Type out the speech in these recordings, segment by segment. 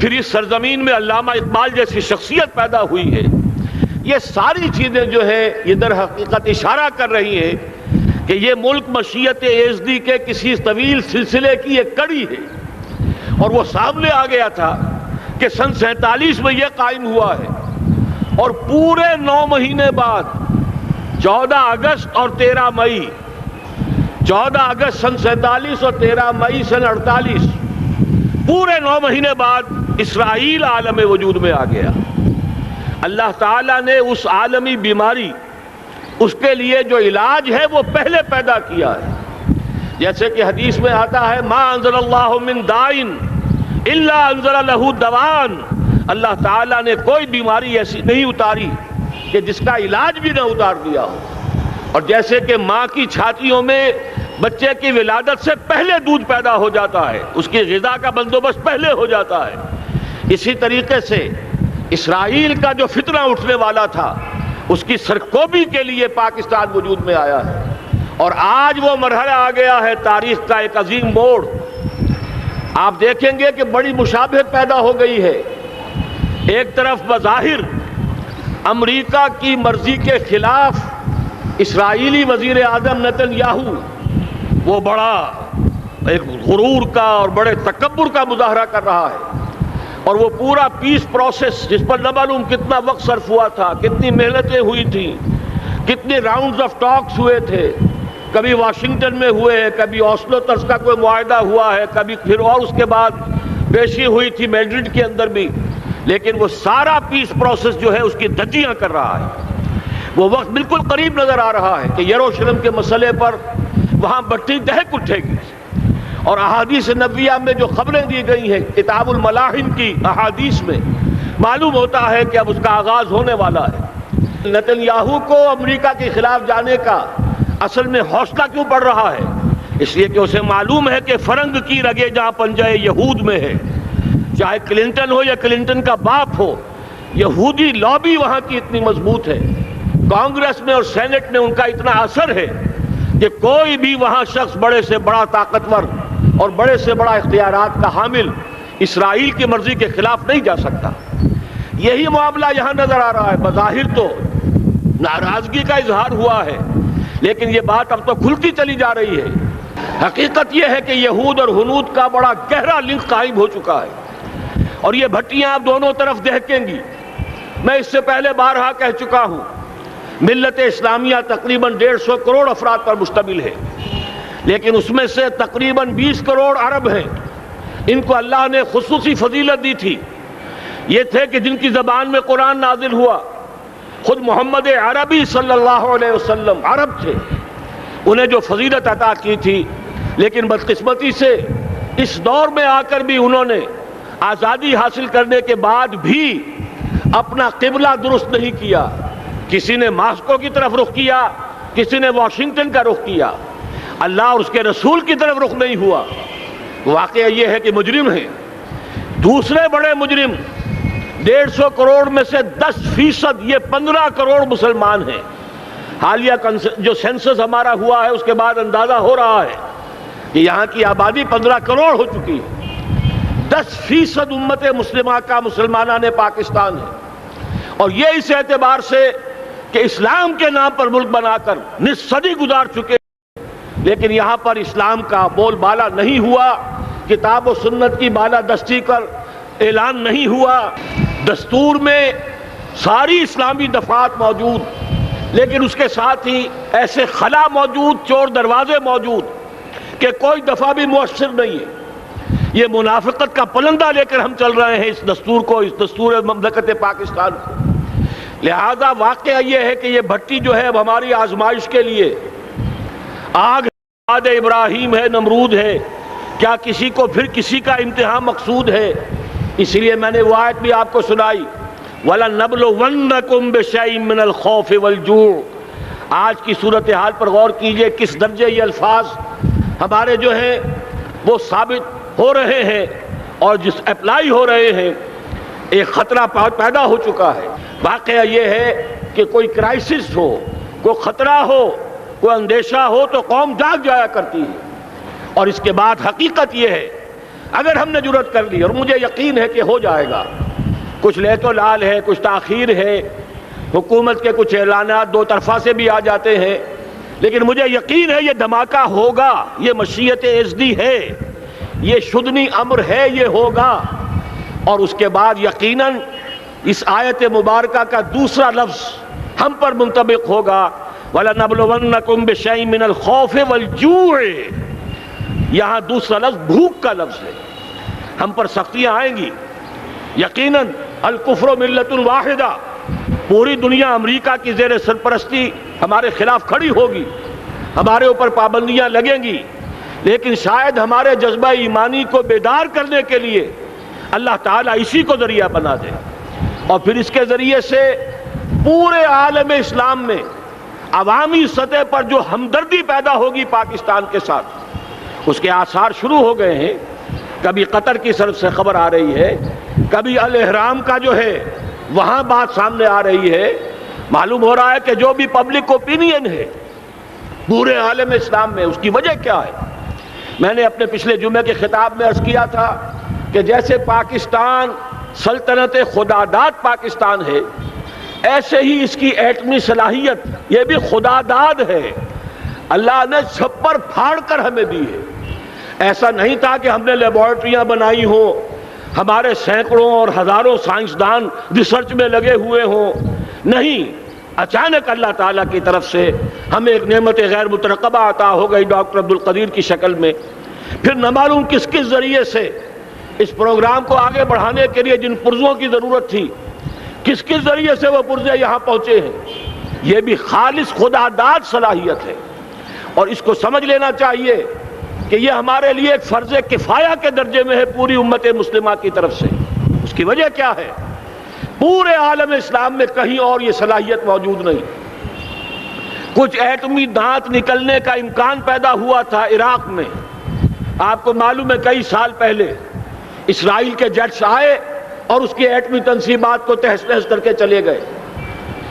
پھر اس سرزمین میں علامہ اقبال جیسی شخصیت پیدا ہوئی ہے. یہ ساری چیزیں جو ہے یہ در حقیقت اشارہ کر رہی ہیں کہ یہ ملک مشیت ایزدی کے کسی طویل سلسلے کی ایک کڑی ہے. اور وہ سامنے آ گیا تھا کہ سن 47 میں یہ قائم ہوا ہے، اور پورے 9 مہینے بعد 14 اگست اور 13 مئی، 14 اگست سن 47 اور 13 مئی سن 48، پورے 9 مہینے بعد اسرائیل عالم وجود میں آ گیا. اللہ تعالیٰ نے اس عالمی بیماری، اس کے لیے جو علاج ہے وہ پہلے پیدا کیا ہے. جیسے کہ حدیث میں آتا ہے ما انزل اللہ من دائن الا انزل لہ دوان، اللہ تعالیٰ نے کوئی بیماری ایسی نہیں اتاری کہ جس کا علاج بھی نہ اتار دیا ہو. اور جیسے کہ ماں کی چھاتیوں میں بچے کی ولادت سے پہلے دودھ پیدا ہو جاتا ہے، اس کی غذا کا بندوبست پہلے ہو جاتا ہے، اسی طریقے سے اسرائیل کا جو فتنہ اٹھنے والا تھا اس کی سرکوبی کے لیے پاکستان وجود میں آیا ہے. اور آج وہ مرحلہ آ گیا ہے، تاریخ کا ایک عظیم موڑ. آپ دیکھیں گے کہ بڑی مشابہت پیدا ہو گئی ہے. ایک طرف بظاہر امریکہ کی مرضی کے خلاف اسرائیلی وزیر اعظم نتن یاہو وہ بڑا ایک غرور کا اور بڑے تکبر کا مظاہرہ کر رہا ہے، اور وہ پورا پیس پروسیس جس پر نہ معلوم کتنا وقت صرف ہوا تھا، کتنی محنتیں ہوئی تھیں، کتنے راؤنڈز آف ٹاکس ہوئے تھے، کبھی واشنگٹن میں ہوئے ہیں، کبھی اوسلو طرز کا کوئی معاہدہ ہوا ہے، کبھی پھر اور اس کے بعد پیشی ہوئی تھی میڈرڈ کے اندر بھی، لیکن وہ سارا پیس پروسیس جو ہے اس کی دھجیاں کر رہا ہے. وہ وقت بالکل قریب نظر آ رہا ہے کہ یروشلم کے مسئلے پر وہاں بٹی دہک اٹھے گی. اور احادیث نبویہ میں جو خبریں دی گئی ہیں کتاب الملاحم کی احادیث میں معلوم ہوتا ہے کہ اب اس کا آغاز ہونے والا ہے. نتن یاہو کو امریکہ کے خلاف جانے کا اصل میں حوصلہ کیوں پڑ رہا ہے؟ اس لیے کہ اسے معلوم ہے کہ فرنگ کی رگیں جہاں پنجہ یہود میں ہے، چاہے کلنٹن ہو یا کلنٹن کا باپ ہو، یہودی لابی وہاں کی اتنی مضبوط ہے، کانگریس میں اور سینٹ میں ان کا اتنا اثر ہے کہ کوئی بھی وہاں شخص بڑے سے بڑا طاقتور اور بڑے سے بڑا اختیارات کا حامل اسرائیل کی مرضی کے خلاف نہیں جا سکتا. یہی معاملہ یہاں نظر آ رہا ہے. بظاہر تو ناراضگی کا اظہار ہوا ہے، لیکن یہ بات اب تو کھلتی چلی جا رہی ہے. حقیقت یہ ہے کہ یہود اور ہنود کا بڑا گہرا لنک قائم ہو چکا ہے، اور یہ بھٹیاں اب دونوں طرف دہکیں گی. میں اس سے پہلے بارہا کہہ چکا ہوں، ملت اسلامیہ تقریباً 150 کروڑ افراد پر مشتمل ہے، لیکن اس میں سے تقریباً 20 کروڑ عرب ہیں. ان کو اللہ نے خصوصی فضیلت دی تھی. یہ تھے کہ جن کی زبان میں قرآن نازل ہوا، خود محمد عربی صلی اللہ علیہ وسلم عرب تھے، انہیں جو فضیلت عطا کی تھی. لیکن بدقسمتی سے اس دور میں آ کر بھی انہوں نے آزادی حاصل کرنے کے بعد بھی اپنا قبلہ درست نہیں کیا. کسی نے ماسکو کی طرف رخ کیا، کسی نے واشنگٹن کا رخ کیا، اللہ اور اس کے رسول کی طرف رخ نہیں ہوا. واقعہ یہ ہے کہ مجرم ہیں. دوسرے بڑے مجرم 150 کروڑ میں سے 10% یہ 15 کروڑ مسلمان ہیں. حالیہ جو سینسس ہمارا ہوا ہے اس کے بعد اندازہ ہو رہا ہے کہ یہاں کی آبادی 15 کروڑ ہو چکی ہے. 10% امت مسلمہ کا مسلمانان پاکستان ہے، اور یہ اس اعتبار سے کہ اسلام کے نام پر ملک بنا کر نصف صدی گزار چکے، لیکن یہاں پر اسلام کا بول بالا نہیں ہوا، کتاب و سنت کی بالا دستی کر اعلان نہیں ہوا. دستور میں ساری اسلامی دفعات موجود، لیکن اس کے ساتھ ہی ایسے خلا موجود، چور دروازے موجود کہ کوئی دفعہ بھی مؤثر نہیں ہے. یہ منافقت کا پلندہ لے کر ہم چل رہے ہیں اس دستور کو، اس دستور مملکت پاکستان کو. لہذا واقعہ یہ ہے کہ یہ بھٹی جو ہے اب ہماری آزمائش کے لیے آگ آد ابراہیم ہے، نمرود ہے. کیا کسی کو پھر کسی کا امتحان مقصود ہے؟ اسی لیے میں نے وہ آیت بھی آپ کو سنائی، وَلَنَّبْلُوَنَّكُمْ بِشَيْءٍ مِّنَ الْخَوْفِ وَالْجُوعِ. آج کی صورتحال پر غور کیجئے، کس درجے یہ الفاظ ہمارے جو ہیں وہ ثابت ہو رہے ہیں اور جس اپلائی ہو رہے ہیں. ایک خطرہ پیدا ہو چکا ہے. واقعہ یہ ہے کہ کوئی کرائسس ہو، کوئی خطرہ ہو، کوئی اندیشہ ہو تو قوم جاگ جایا کرتی ہے. اور اس کے بعد حقیقت یہ ہے اگر ہم نے جرأت کر لی، اور مجھے یقین ہے کہ ہو جائے گا، کچھ لیت و لال ہے، کچھ تاخیر ہے، حکومت کے کچھ اعلانات دو طرفہ سے بھی آ جاتے ہیں، لیکن مجھے یقین ہے یہ دھماکہ ہوگا، یہ مشیت اعزدی ہے، یہ شدنی امر ہے، یہ ہوگا۔ اور اس کے بعد یقیناً اس آیت مبارکہ کا دوسرا لفظ ہم پر منطبق ہوگا، وَلَنَبْلُوَنَّكُمْ بِشَيْءٍ مِّنَ الْخَوْفِ وَالْجُوعِ۔ یہاں دوسرا لفظ بھوک کا لفظ ہے، ہم پر سختیاں آئیں گی یقیناً۔ الکفر ملت واحدہ، پوری دنیا امریکہ کی زیر سرپرستی ہمارے خلاف کھڑی ہوگی، ہمارے اوپر پابندیاں لگیں گی، لیکن شاید ہمارے جذبہ ایمانی کو بیدار کرنے کے لیے اللہ تعالیٰ اسی کو ذریعہ بنا دے، اور پھر اس کے ذریعے سے پورے عالم اسلام میں عوامی سطح پر جو ہمدردی پیدا ہوگی پاکستان کے ساتھ، اس کے آثار شروع ہو گئے ہیں۔ کبھی قطر کی طرف سے خبر آ رہی ہے، کبھی الاحرام کا جو ہے وہاں بات سامنے آ رہی ہے۔ معلوم ہو رہا ہے کہ جو بھی پبلک اوپینین ہے پورے عالم اسلام میں، اس کی وجہ کیا ہے؟ میں نے اپنے پچھلے جمعے کے خطاب میں عرض کیا تھا کہ جیسے پاکستان سلطنت خداداد پاکستان ہے، ایسے ہی اس کی ایٹمی صلاحیت یہ بھی خداداد ہے، اللہ نے چھپر پھاڑ کر ہمیں دی ہے۔ ایسا نہیں تھا کہ ہم نے لیبارٹریاں بنائی ہوں، ہمارے سینکڑوں اور ہزاروں سائنسدان ریسرچ میں لگے ہوئے ہوں، نہیں، اچانک اللہ تعالیٰ کی طرف سے ہمیں ایک نعمت غیر مترقبہ عطا ہو گئی ڈاکٹر عبدالقدیر کی شکل میں۔ پھر نہ معلوم کس کس ذریعے سے اس پروگرام کو آگے بڑھانے کے لیے جن پرزوں کی ضرورت تھی، کس کس ذریعے سے وہ پرزے یہاں پہنچے ہیں۔ یہ بھی خالص خداداد صلاحیت ہے، اور اس کو سمجھ لینا چاہیے کہ یہ ہمارے لیے ایک فرض کفایہ کے درجے میں ہے پوری امت مسلمہ کی طرف سے۔ اس کی وجہ کیا ہے؟ پورے عالم اسلام میں کہیں اور یہ صلاحیت موجود نہیں۔ کچھ ایٹمی دانت نکلنے کا امکان پیدا ہوا تھا عراق میں، آپ کو معلوم ہے کئی سال پہلے اسرائیل کے جیٹس آئے اور اس کی ایٹمی تنصیبات کو تہس نہس کر کے چلے گئے۔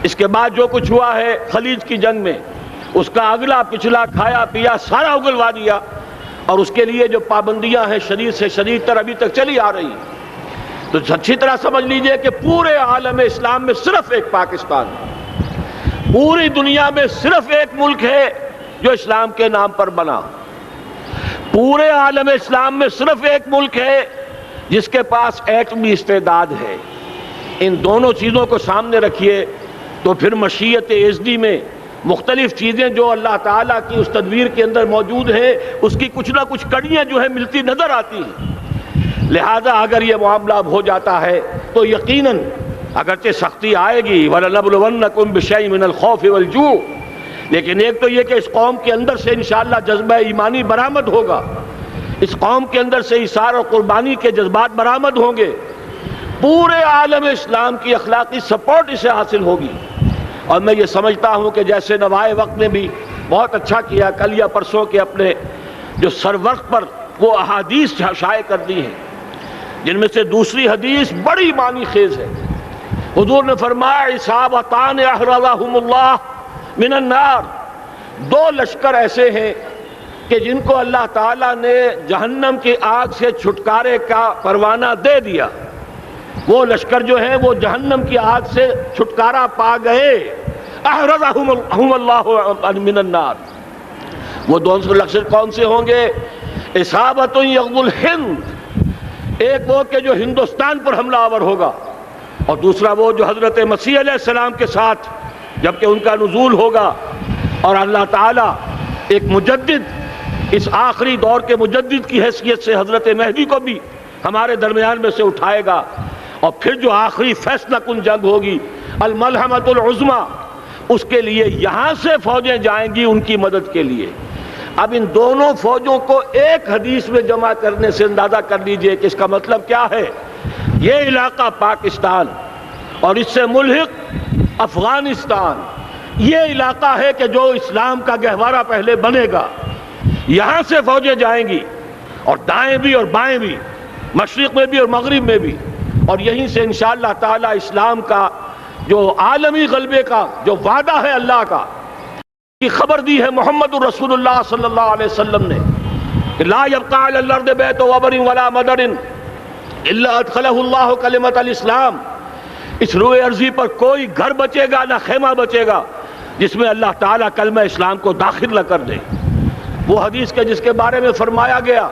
اس کے بعد جو کچھ ہوا ہے خلیج کی جنگ میں، اس کا اگلا پچھلا کھایا پیا سارا اگلوا دیا، اور اس کے لیے جو پابندیاں ہیں شدید سے شدید تر ابھی تک چلی آ رہی ہیں۔ تو اچھی طرح سمجھ لیجئے کہ پورے عالم اسلام میں صرف ایک پاکستان ہے، پوری دنیا میں صرف ایک ملک ہے جو اسلام کے نام پر بنا، پورے عالم اسلام میں صرف ایک ملک ہے جس کے پاس ایٹمی استعداد ہے۔ ان دونوں چیزوں کو سامنے رکھیے تو پھر مشیت اعزدی میں مختلف چیزیں جو اللہ تعالیٰ کی اس تدبیر کے اندر موجود ہیں، اس کی کچھ نہ کچھ کڑیاں جو ہے ملتی نظر آتی ہیں۔ لہذا اگر یہ معاملہ اب ہو جاتا ہے تو یقیناً اگرچہ سختی آئے گی، وَلَنَبْلُوَنَّكُمْ بِشَيْءٍ مِّنَ الْخَوْفِ وَالْجُوعِ، لیکن ایک تو یہ کہ اس قوم کے اندر سے انشاءاللہ جذبہ ایمانی برآمد ہوگا، اس قوم کے اندر سے ایثار اور قربانی کے جذبات برآمد ہوں گے، پورے عالم اسلام کی اخلاقی سپورٹ اسے حاصل ہوگی۔ اور میں یہ سمجھتا ہوں کہ جیسے نوائے وقت نے بھی بہت اچھا کیا، کل یا پرسوں کے اپنے جو سر وقت پر وہ احادیث شائع کر دی ہیں، جن میں سے دوسری حدیث بڑی معنی خیز ہے۔ حضور نے فرمایا عصابتان احرزہم اللہ من النار، دو لشکر ایسے ہیں کہ جن کو اللہ تعالیٰ نے جہنم کی آگ سے چھٹکارے کا پروانہ دے دیا۔ وہ لشکر جو ہیں وہ جہنم کی آگ سے چھٹکارا پا گئے، احرزہم اللہ من النار۔ وہ دونوں لشکر کون سے ہوں گے؟ اصابت یغزو الہند، ایک وہ کہ جو ہندوستان پر حملہ آور ہوگا، اور دوسرا وہ جو حضرت مسیح علیہ السلام کے ساتھ جبکہ ان کا نزول ہوگا، اور اللہ تعالیٰ ایک مجدد، اس آخری دور کے مجدد کی حیثیت سے حضرت مہدی کو بھی ہمارے درمیان میں سے اٹھائے گا، اور پھر جو آخری فیصلہ کن جنگ ہوگی الملحمۃ العظمیٰ، اس کے لیے یہاں سے فوجیں جائیں گی ان کی مدد کے لیے۔ اب ان دونوں فوجوں کو ایک حدیث میں جمع کرنے سے اندازہ کر لیجئے کہ اس کا مطلب کیا ہے۔ یہ علاقہ پاکستان اور اس سے ملحق افغانستان، یہ علاقہ ہے کہ جو اسلام کا گہوارہ پہلے بنے گا، یہاں سے فوجیں جائیں گی، اور دائیں بھی اور بائیں بھی، مشرق میں بھی اور مغرب میں بھی، اور یہیں سے انشاءاللہ تعالی اسلام کا جو عالمی غلبے کا جو وعدہ ہے اللہ کا، کی خبر دی ہے محمد الرسول اللہ صلی اللہ علیہ وسلم نے لا يبقى على الارض بیت وبر ولا مدر الا ادخلہ اللہ کلمۃ الاسلام، اس روئے ارضی پر کوئی گھر بچے گا نہ خیمہ بچے گا جس میں اللہ تعالیٰ کلمہ اسلام کو داخل نہ کر دے۔ وہ حدیث کے جس کے بارے میں فرمایا گیا،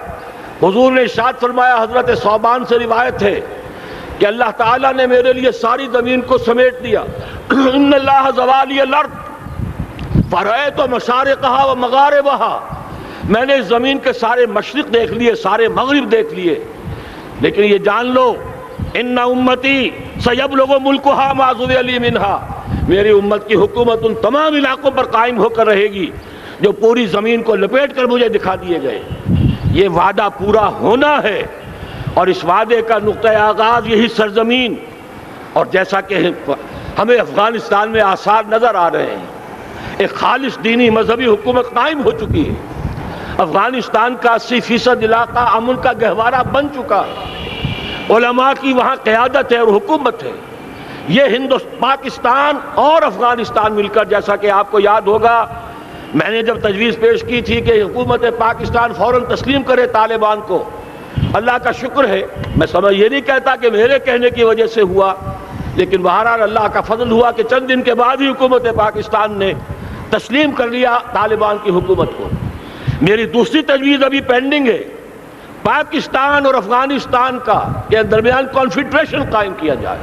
حضور نے ارشاد فرمایا، حضرت ثوبان سے روایت ہے کہ اللہ تعالیٰ نے میرے لیے ساری زمین کو سمیٹ دیا۔ ان اللہ زوالی الارض فرأیت مشارقہا و مغاربہا، میں نے اس زمین کے سارے مشرق دیکھ لیے، سارے مغرب دیکھ لیے، لیکن یہ جان لو ان امتی سیبلغ ملکہا ما ذوی لی منہا، میری امت کی حکومت ان تمام علاقوں پر قائم ہو کر رہے گی جو پوری زمین کو لپیٹ کر مجھے دکھا دیے گئے۔ یہ وعدہ پورا ہونا ہے، اور اس وعدے کا نقطہ آغاز یہی سرزمین، اور جیسا کہ ہمیں افغانستان میں آثار نظر آ رہے ہیں، ایک خالص دینی مذہبی حکومت قائم ہو چکی ہے۔ افغانستان کا 80% علاقہ امن کا گہوارہ بن چکا ہے، علماء کی وہاں قیادت ہے اور حکومت ہے۔ یہ پاکستان اور افغانستان مل کر، جیسا کہ آپ کو یاد ہوگا میں نے جب تجویز پیش کی تھی کہ حکومت پاکستان فوراً تسلیم کرے طالبان کو، اللہ کا شکر ہے، میں یہ نہیں کہتا کہ میرے کہنے کی وجہ سے ہوا، لیکن بہرحال اللہ کا فضل ہوا کہ چند دن کے بعد ہی حکومت پاکستان نے تسلیم کر لیا طالبان کی حکومت کو۔ میری دوسری تجویز ابھی پینڈنگ ہے، پاکستان اور افغانستان کا کے درمیان کانفیڈریشن قائم کیا جائے۔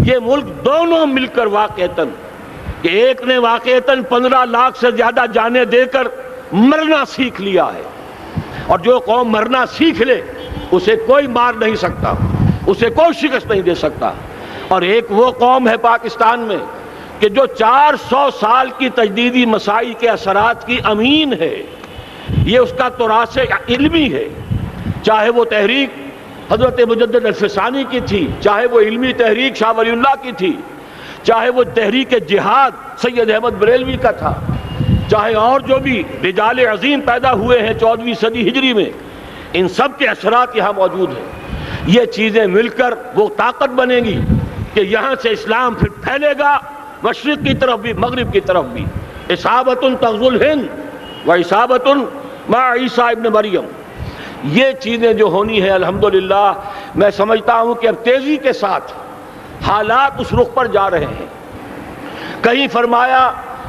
یہ ملک دونوں مل کر واقعتاً، کہ ایک نے واقعتاً 15 لاکھ سے زیادہ جانیں دے کر مرنا سیکھ لیا ہے، اور جو قوم مرنا سیکھ لے اسے کوئی مار نہیں سکتا، اسے کوئی شکست نہیں دے سکتا، اور ایک وہ قوم ہے پاکستان میں کہ جو 400 سال کی تجدیدی مسائی کے اثرات کی امین ہے، یہ اس کا تراث علمی ہے، چاہے وہ تحریک حضرت مجدد الفسانی کی تھی، چاہے وہ علمی تحریک شاہ ولی اللہ کی تھی، چاہے وہ تحریک جہاد سید احمد بریلوی کا تھا، چاہے اور جو بھی رجال عظیم پیدا ہوئے ہیں 14ویں صدی ہجری میں، ان سب کے اثرات یہاں موجود ہیں۔ یہ چیزیں مل کر وہ طاقت بنے گی کہ یہاں سے اسلام پھر پھیلے گا، مشرق کی طرف بھی مغرب کی طرف بھی۔ اصابۃ تغزو الہند و اصابۃ مع عیسیٰ ابن مریم، یہ چیزیں جو ہونی ہیں الحمدللہ میں سمجھتا ہوں کہ اب تیزی کے ساتھ حالات اس رخ پر جا رہے ہیں۔ کہیں فرمایا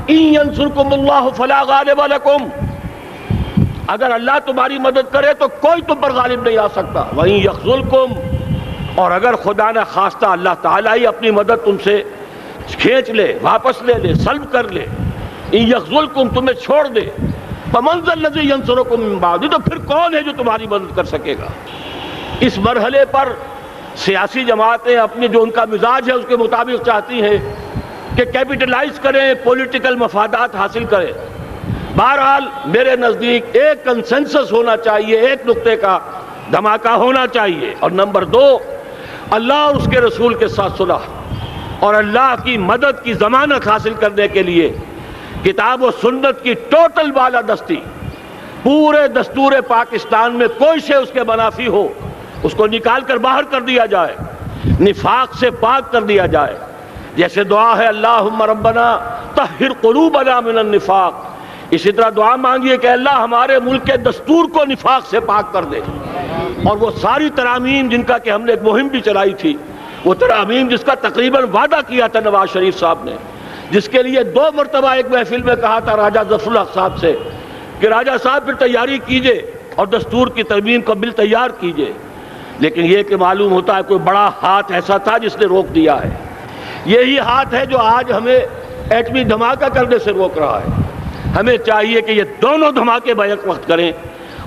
ان ینصرکم اللہ فلا غالب لکم، اگر اللہ تمہاری مدد کرے تو کوئی تم پر غالب نہیں آ سکتا، وَإِن یخذلکم، اور اگر خدا نہ خواستہ اللہ تعالیٰ ہی اپنی مدد تم سے کھینچ لے، واپس لے لے، سلب کر لے، ان یخذلکم، تمہیں چھوڑ دے، فمن ذا الذی ینصرکم من بعد، تو پھر کون ہے جو تمہاری مدد کر سکے گا۔ اس مرحلے پر سیاسی جماعتیں اپنے جو ان کا مزاج ہے اس کے مطابق چاہتی ہیں کہ کیپٹلائز کریں، پولیٹیکل مفادات حاصل کریں۔ بہرحال میرے نزدیک ایک کنسنسس ہونا چاہیے، ایک نقطے کا دھماکہ ہونا چاہیے، اور نمبر 2 اللہ اور اس کے رسول کے ساتھ صلح اور اللہ کی مدد کی ضمانت حاصل کرنے کے لیے کتاب و سنت کی ٹوٹل بالادستی، پورے دستور پاکستان میں کوئی شے اس کے منافی ہو اس کو نکال کر باہر کر دیا جائے، نفاق سے پاک کر دیا جائے۔ جیسے دعا ہے اللہم ربنا طہر قلوبنا من النفاق، اسی طرح دعا مانگیے کہ اللہ ہمارے ملک کے دستور کو نفاق سے پاک کر دے، اور وہ ساری ترامیم جن کا کہ ہم نے ایک مہم بھی چلائی تھی، وہ ترامیم جس کا تقریباً وعدہ کیا تھا نواز شریف صاحب نے، جس کے لیے 2 مرتبہ ایک محفل میں کہا تھا راجہ ظفر الحق صاحب سے کہ راجہ صاحب پھر تیاری کیجئے اور دستور کی ترمیم کا بل تیار کیجئے، لیکن یہ کہ معلوم ہوتا ہے کوئی بڑا ہاتھ ایسا تھا جس نے روک دیا ہے۔ یہی ہاتھ ہے جو آج ہمیں ایٹمی دھماکہ کرنے سے روک رہا ہے۔ ہمیں چاہیے کہ یہ دونوں دھماکے بیک وقت کریں،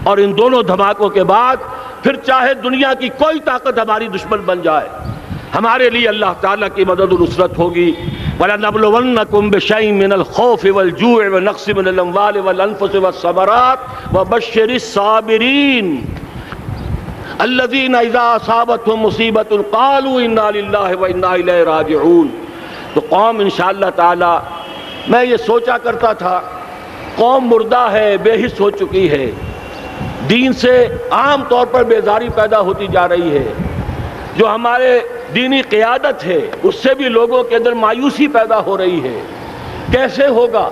اور ان دونوں دھماکوں کے بعد پھر چاہے دنیا کی کوئی طاقت ہماری دشمن بن جائے، ہمارے لیے اللہ تعالیٰ کی مدد و نصرت ہوگی۔ وَلَنَبْلُوَنَّكُمْ بِشَيْءٍ مِّنَ الْخَوْفِ وَالْجُوعِ وَنَقْصٍ مِّنَ الْأَمْوَالِ وَالْأَنفُسِ وَالثَّمَرَاتِ وَبَشِّرِ الصَّابِرِينَ الَّذِينَ إِذَا أَصَابَتْهُم مُّصِيبَةٌ قَالُوا إِنَّا لِلَّهِ وَإِنَّا إِلَيْهِ رَاجِعُونَ۔ تو قوم انشاءاللہ تعالی، میں یہ سوچا کرتا تھا قوم مردہ ہے، بے حس ہو چکی ہے، دین سے عام طور پر بیزاری پیدا ہوتی جا رہی ہے، جو ہمارے دینی قیادت ہے اس سے بھی لوگوں کے اندر مایوسی پیدا ہو رہی ہے۔ کیسے ہوگا؟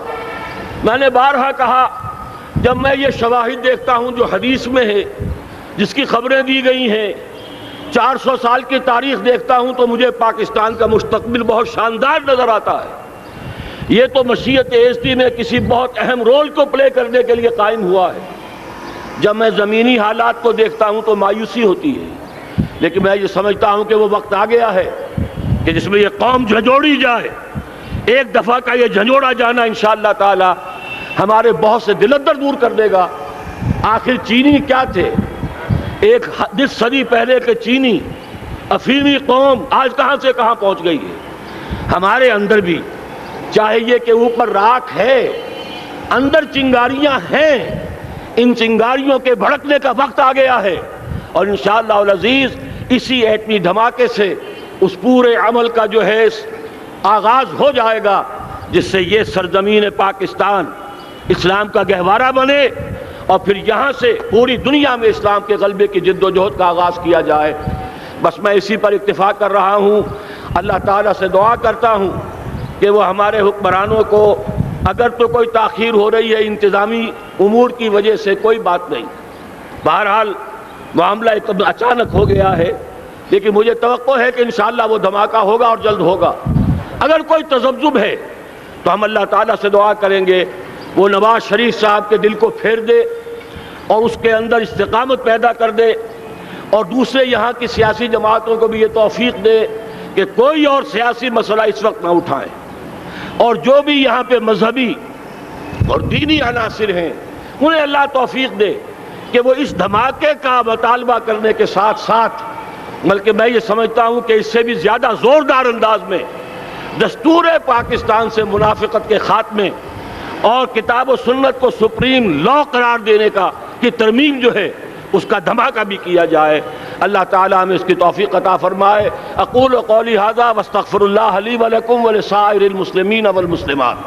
میں نے بارہا کہا جب میں یہ شواہد دیکھتا ہوں جو حدیث میں ہے، جس کی خبریں دی گئی ہیں، 400 سال کی تاریخ دیکھتا ہوں، تو مجھے پاکستان کا مستقبل بہت شاندار نظر آتا ہے۔ یہ تو مشیت ایزدی میں کسی بہت اہم رول کو پلے کرنے کے لیے قائم ہوا ہے۔ جب میں زمینی حالات کو دیکھتا ہوں تو مایوسی ہوتی ہے، لیکن میں یہ سمجھتا ہوں کہ وہ وقت آ گیا ہے کہ جس میں یہ قوم جھنجھوڑی جائے۔ ایک دفعہ کا یہ جھنجھوڑا جانا انشاءاللہ تعالی ہمارے بہت سے دل اندر دور کر دے گا۔ آخر چینی کیا تھے؟ ایک 10 صدی پہلے کے چینی افریقی قوم آج کہاں سے کہاں پہنچ گئی ہے۔ ہمارے اندر بھی چاہے یہ کہ اوپر راکھ ہے، اندر چنگاریاں ہیں، ان چنگاریوں کے بھڑکنے کا وقت آ گیا ہے، اور انشاءاللہ العزیز اسی ایٹمی دھماکے سے اس پورے عمل کا جو ہے آغاز ہو جائے گا، جس سے یہ سرزمین پاکستان اسلام کا گہوارہ بنے، اور پھر یہاں سے پوری دنیا میں اسلام کے غلبے کی جد و جہد کا آغاز کیا جائے۔ بس میں اسی پر اکتفا کر رہا ہوں۔ اللہ تعالیٰ سے دعا کرتا ہوں کہ وہ ہمارے حکمرانوں کو، اگر تو کوئی تاخیر ہو رہی ہے انتظامی امور کی وجہ سے، کوئی بات نہیں، بہرحال معاملہ ایک اچانک ہو گیا ہے، لیکن مجھے توقع ہے کہ انشاءاللہ وہ دھماکہ ہوگا اور جلد ہوگا۔ اگر کوئی تذبذب ہے تو ہم اللہ تعالیٰ سے دعا کریں گے وہ نواز شریف صاحب کے دل کو پھیر دے اور اس کے اندر استقامت پیدا کر دے، اور دوسرے یہاں کی سیاسی جماعتوں کو بھی یہ توفیق دے کہ کوئی اور سیاسی مسئلہ اس وقت نہ اٹھائیں، اور جو بھی یہاں پہ مذہبی اور دینی عناصر ہیں انہیں اللہ توفیق دے کہ وہ اس دھماکے کا مطالبہ کرنے کے ساتھ ساتھ، بلکہ میں یہ سمجھتا ہوں کہ اس سے بھی زیادہ زوردار انداز میں دستور پاکستان سے منافقت کے خاتمے اور کتاب و سنت کو سپریم لا قرار دینے کی ترمیم جو ہے اس کا دھماکہ بھی کیا جائے۔ اللہ تعالیٰ ہمیں اس کی توفیق عطا فرمائے۔ اقول قولی ھذا واستغفر اللہ لی ولکم ولسائر المسلمین والمسلمات۔